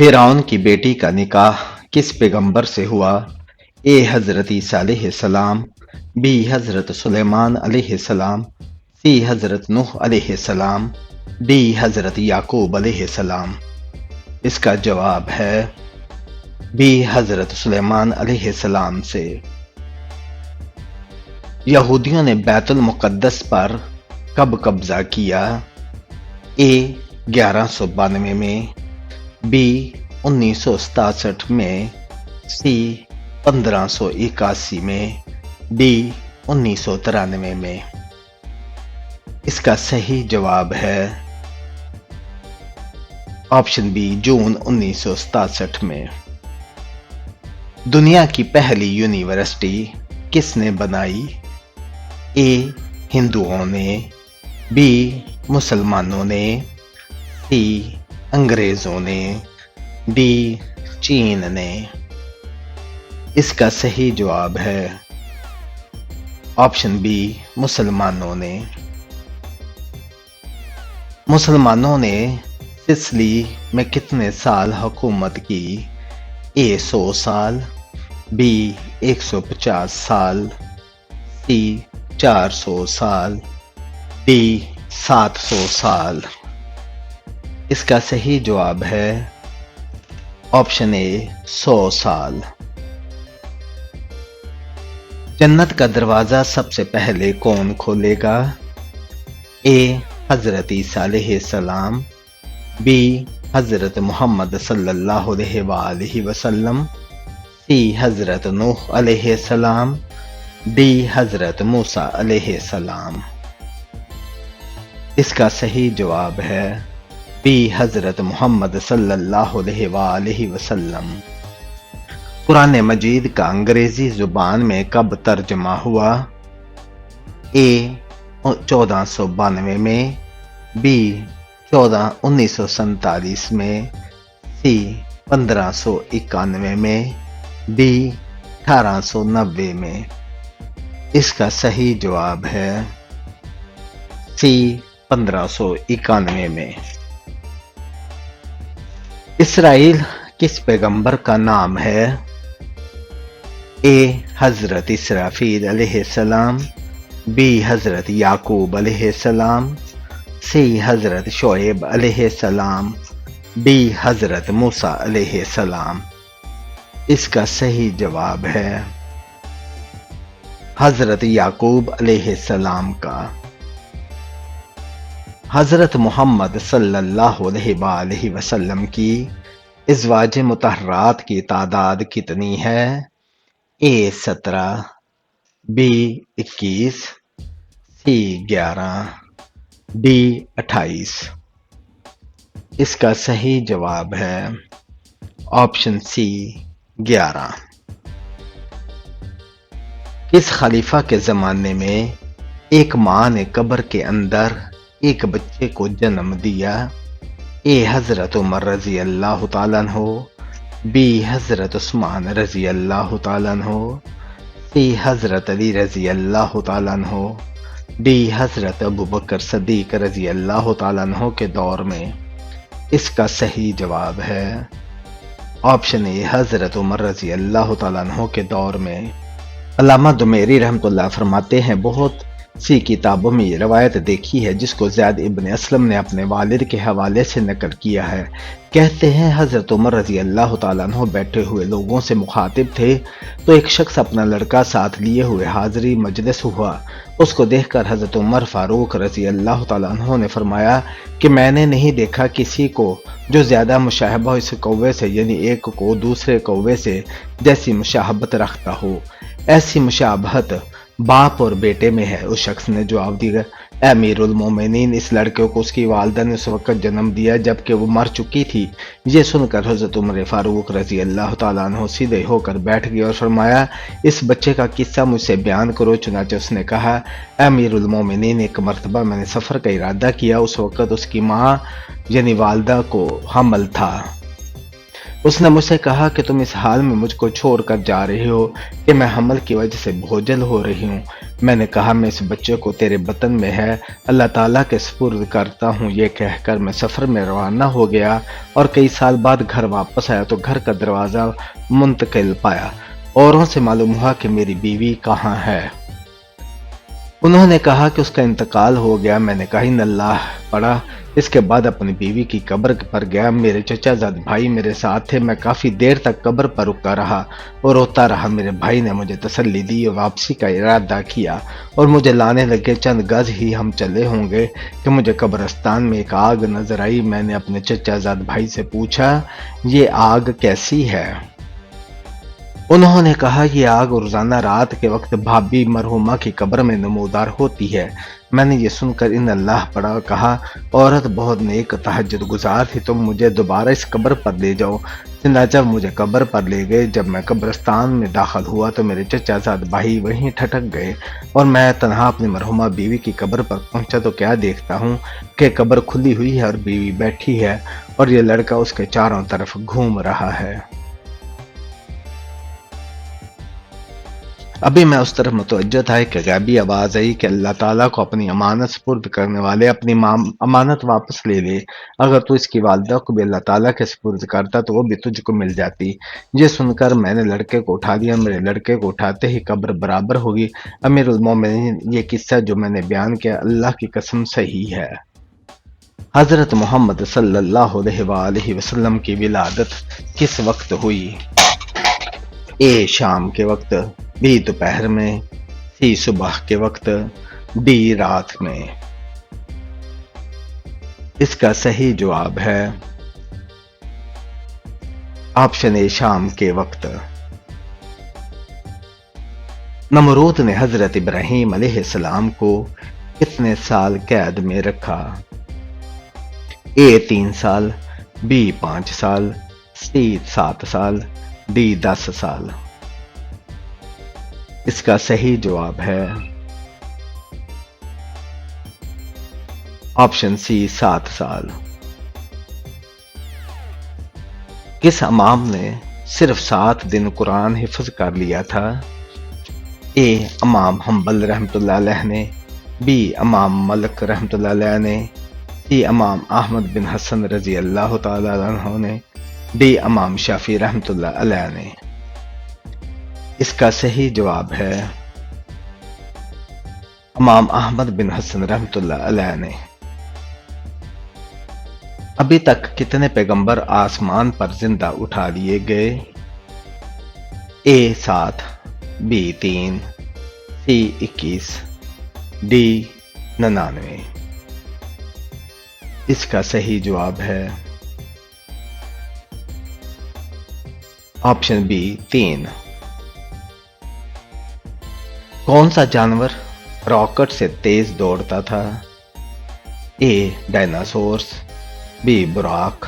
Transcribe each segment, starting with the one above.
فرعون کی بیٹی کا نکاح کس پیغمبر سے ہوا؟ اے حضرت عیسیٰ علیہ السلام، بی حضرت سلیمان علیہ السلام، سی حضرت نوح علیہ السلام، ڈی حضرت یعقوب علیہ السلام۔ اس کا جواب ہے بی حضرت سلیمان علیہ السلام سے۔ یہودیوں نے بیت المقدس پر کب قبضہ کیا؟ اے 1192 میں، بی 1967 میں، سی 1581 میں، ڈی 1993 میں۔ اس کا صحیح جواب ہے آپشن بی جون 1967 میں۔ دنیا کی پہلی یونیورسٹی کس نے بنائی؟ اے ہندوؤں نے، بی مسلمانوں نے، سی انگریزوں نے، ڈی چین نے۔ اس کا صحیح جواب ہے آپشن بی مسلمانوں نے۔ مسلمانوں نے سسلی میں کتنے سال حکومت کی؟ اے 100 سال، بی 150 سال، سی 400 سال، ڈی 700 سال۔ اس کا صحیح جواب ہے آپشن اے 100 سال۔ جنت کا دروازہ سب سے پہلے کون کھولے گا؟ اے حضرت عیسیٰ علیہ السلام، بی حضرت محمد صلی اللہ علیہ وآلہ وسلم، سی حضرت نوح علیہ السلام، ڈی حضرت موسیٰ علیہ السلام۔ اس کا صحیح جواب ہے بی حضرت محمد صلی اللہ علیہ وآلہ وسلم۔ قرآن مجید کا انگریزی زبان میں کب ترجمہ ہوا؟ اے 1492 میں، بی 1947 میں، سی 1591 میں، ڈی 1890 میں۔ اس کا صحیح جواب ہے سی 1591 میں۔ اسرائیل کس پیغمبر کا نام ہے؟ اے حضرت اسرافیل علیہ السلام، بی حضرت یعقوب علیہ السلام، سی حضرت شعیب علیہ السلام، ڈی حضرت موسیٰ علیہ السلام۔ اس کا صحیح جواب ہے حضرت یعقوب علیہ السلام کا۔ حضرت محمد صلی اللہ علیہ وآلہ وسلم کی ازواج مطہرات کی تعداد کتنی ہے؟ اے 17، بی 21، سی 11، ڈی 28۔ اس کا صحیح جواب ہے آپشن سی 11۔ کس خلیفہ کے زمانے میں ایک ماں نے قبر کے اندر ایک بچے کو جنم دیا؟ اے حضرت عمر رضی اللہ تعالیٰ عنہ، بی حضرت عثمان رضی اللہ تعالیٰ عنہ، سی حضرت علی رضی اللہ تعالیٰ عنہ، ڈی حضرت ابوبکر صدیق رضی اللہ تعالیٰ عنہ کے دور میں۔ اس کا صحیح جواب ہے آپشن اے حضرت عمر رضی اللہ تعالیٰ عنہ کے دور میں۔ علامہ دمیری رحمۃ اللہ فرماتے ہیں بہت سی کتابوں میں یہ روایت دیکھی ہے جس کو زید ابن اسلم نے اپنے والد کے حوالے سے نقل کیا ہے۔ کہتے ہیں حضرت عمر رضی اللہ تعالیٰ عنہ بیٹھے ہوئے لوگوں سے مخاطب تھے تو ایک شخص اپنا لڑکا ساتھ لیے ہوئے حاضری مجلس ہوا۔ اس کو دیکھ کر حضرت عمر فاروق رضی اللہ تعالیٰ عنہ نے فرمایا کہ میں نے نہیں دیکھا کسی کو جو زیادہ مشابہت اس کوے سے، یعنی ایک کو دوسرے کوے سے جیسی مشابہت رکھتا ہو۔ ایسی مشابہت باپ اور بیٹے میں ہے۔ اس شخص نے جواب دیا، اے امیر المومنین، اس لڑکے کو اس کی والدہ نے اس وقت جنم دیا جبکہ وہ مر چکی تھی۔ یہ سن کر حضرت عمر فاروق رضی اللہ تعالیٰ عنہ سیدھے ہو کر بیٹھ گئے اور فرمایا اس بچے کا قصہ مجھ سے بیان کرو۔ چنانچہ اس نے کہا، اے امیر المومنین، ایک مرتبہ میں نے سفر کا ارادہ کیا، اس وقت اس کی ماں یعنی والدہ کو حمل تھا۔ اس نے مجھ سے کہا کہ تم اس حال میں مجھ کو چھوڑ کر جا رہی ہو کہ میں حمل کی وجہ سے بوجھل ہو رہی ہوں۔ میں نے کہا میں اس بچے کو تیرے بطن میں ہے اللہ تعالیٰ کے سپرد کرتا ہوں۔ یہ کہہ کر میں سفر میں روانہ ہو گیا اور کئی سال بعد گھر واپس آیا تو گھر کا دروازہ منتقل پایا۔ اوروں سے معلوم ہوا کہ میری بیوی کہاں ہے۔ انہوں نے کہا کہ اس کا انتقال ہو گیا۔ میں نے کہا ان اللہ پڑھا۔ اس کے بعد اپنی بیوی کی قبر پر گیا۔ میرے چچا زاد بھائی میرے ساتھ تھے۔ میں کافی دیر تک قبر پر رکا رہا اور روتا رہا۔ میرے بھائی نے مجھے تسلی دی اور واپسی کا ارادہ کیا اور مجھے لانے لگے۔ چند گز ہی ہم چلے ہوں گے کہ مجھے قبرستان میں ایک آگ نظر آئی۔ میں نے اپنے چچا زاد بھائی سے پوچھا یہ آگ کیسی ہے؟ انہوں نے کہا یہ آگ روزانہ رات کے وقت بھابی مرحومہ کی قبر میں نمودار ہوتی ہے۔ میں نے یہ سن کر ان اللہ پڑھا کہا عورت بہت نیک تہجد گزار تھی، تم مجھے دوبارہ اس قبر پر لے جاؤ۔ چنانچہ مجھے قبر پر لے گئے۔ جب میں قبرستان میں داخل ہوا تو میرے چچا زاد بھائی وہیں ٹھٹک گئے اور میں تنہا اپنی مرحومہ بیوی کی قبر پر پہنچا تو کیا دیکھتا ہوں کہ قبر کھلی ہوئی ہے اور بیوی بیٹھی ہے اور یہ لڑکا اس کے چاروں طرف گھوم رہا ہے۔ ابھی میں اس طرف متوجہ تھا کہ غیبی آواز آئی کہ اللہ تعالیٰ کو اپنی امانت سپرد کرنے والے اپنی امانت واپس لے لے۔ اگر تو اس کی والدہ کو بھی اللہ تعالیٰ کے سپرد کرتا تو وہ بھی تجھ کو مل جاتی۔ یہ سن کر میں نے لڑکے کو اٹھا لیا۔ میرے لڑکے کو اٹھاتے ہی قبر برابر ہوگی۔ امیر المومنین یہ قصہ جو میں نے بیان کیا اللہ کی قسم صحیح ہے۔ حضرت محمد صلی اللہ علیہ وآلہ وسلم کی ولادت کس وقت ہوئی؟ اے شام کے وقت، بی دوپہر میں، سی صبح کے وقت، ڈی رات میں۔ اس کا صحیح جواب ہے آپشن اے شام کے وقت۔ نمرود نے حضرت ابراہیم علیہ السلام کو کتنے سال قید میں رکھا؟ اے 3 سال، بی 5 سال، سی 7 سال، ڈی 10 سال۔ اس کا صحیح جواب ہے آپشن سی 7 سال۔ کس امام نے صرف 7 دن قرآن حفظ کر لیا تھا؟ اے امام حنبل رحمۃ اللہ علیہ نے، بی امام ملک رحمۃ اللہ علیہ نے، سی امام احمد بن حسن رضی اللہ تعالی عنہ نے، ڈی امام شافعی رحمۃ اللہ علیہ نے۔ اس کا صحیح جواب ہے امام احمد بن حسن رحمۃ اللہ علیہ نے۔ ابھی تک کتنے پیغمبر آسمان پر زندہ اٹھا لیے گئے؟ اے 7، بی 3، سی 21، ڈی 99۔ اس کا صحیح جواب ہے آپشن بی 3۔ کون سا جانور راکٹ سے تیز دوڑتا تھا؟ اے ڈائناسورس، بی براق،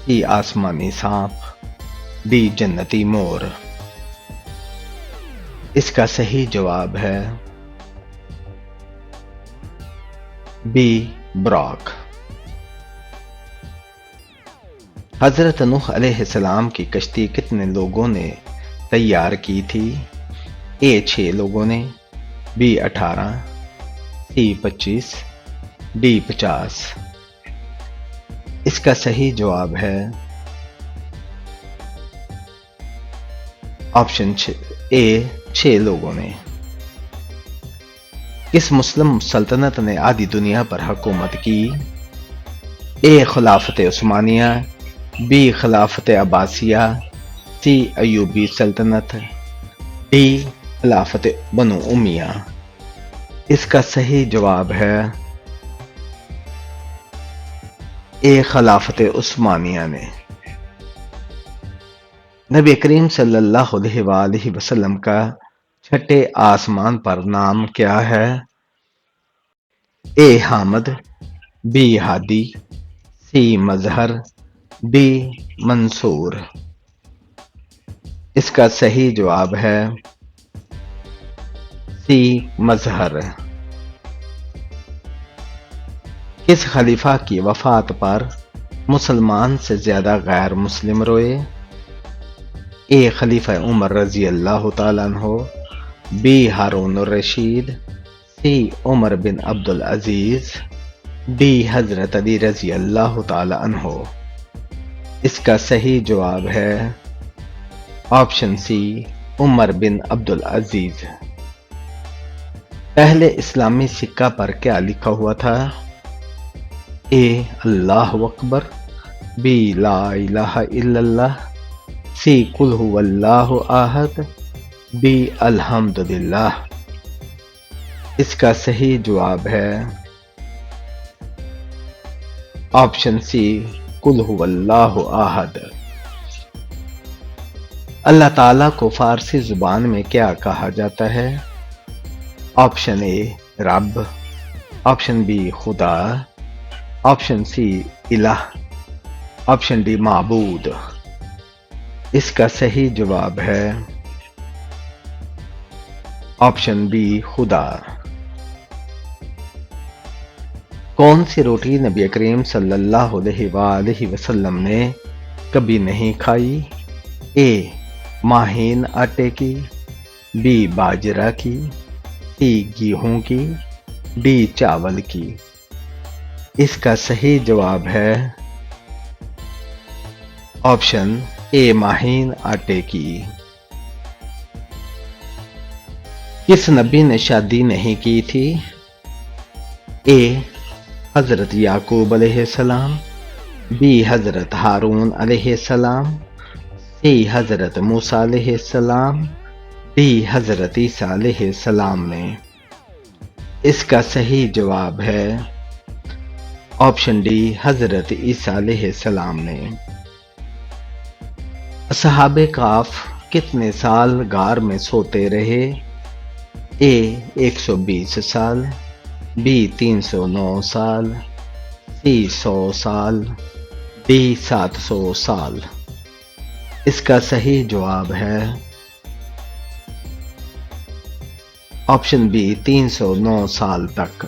سی آسمانی سانپ، ڈی جنتی مور۔ اس کا صحیح جواب ہے بی براق۔ حضرت نوح علیہ السلام کی کشتی کتنے لوگوں نے تیار کی تھی؟ اے 6 لوگوں نے، بی 18، سی 25، ڈی 50۔ اس کا صحیح جواب ہے آپشن اے 6 لوگوں نے۔ کس مسلم سلطنت نے آدھی دنیا پر حکومت کی؟ اے خلافت عثمانیہ، بی خلافت عباسیہ، سی ایوبی سلطنت، ڈی خلافت بنو امیہ۔ اس کا صحیح جواب ہے اے خلافت عثمانیہ نے۔ نبی کریم صلی اللہ علیہ وآلہ وسلم کا چھٹے آسمان پر نام کیا ہے؟ A Hamid, B Hadi, C Mazhar, D Mansoor. اس کا صحیح جواب ہے سی مظہر۔ کس خلیفہ کی وفات پر مسلمان سے زیادہ غیر مسلم روئے؟ اے خلیفہ عمر رضی اللہ تعالیٰ عنہ، be Haroon Rashid, C Umar bin Abdul Aziz, D حضرت علی رضی اللہ تعالی عنہ۔ اس کا صحیح جواب ہے آپشن سی، عمر بن عبد العزیز۔ پہلے اسلامی سکہ پر کیا لکھا ہوا تھا؟ اے اللہ اکبر، بی لا الہ الا اللہ، سی قل هو اللہ احد، بی الحمدللہ۔ اس کا صحیح جواب ہے آپشن سی، قل هو اللہ احد۔ اللہ تعالیٰ کو فارسی زبان میں کیا کہا جاتا ہے؟ آپشن اے رب، آپشن بی خدا، آپشن سی الہ، آپشن ڈی معبود۔ اس کا صحیح جواب ہے آپشن بی خدا۔ کون سی روٹی نبی کریم صلی اللہ علیہ وآلہ وسلم نے کبھی نہیں کھائی؟ اے ماہین آٹے کی، بی باجرہ کی، سی گیہوں کی، ڈی چاول کی۔ اس کا صحیح جواب ہے آپشن اے ماہین آٹے کی۔ کس نبی نے شادی نہیں کی تھی؟ اے حضرت یعقوب علیہ السلام، بی حضرت ہارون علیہ السلام، سی حضرت موسیٰ علیہ السلام، ڈی حضرت عیسیٰ علیہ السلام نے۔ اس کا صحیح جواب ہے آپشن ڈی، حضرت عیسیٰ علیہ السلام نے۔ اصحاب کہف کتنے سال غار میں سوتے رہے؟ اے 120 سال، بی 309 سال، سی 100 سال، ڈی 700 سال۔ اس کا صحیح جواب ہے آپشن بی، 309 سال تک۔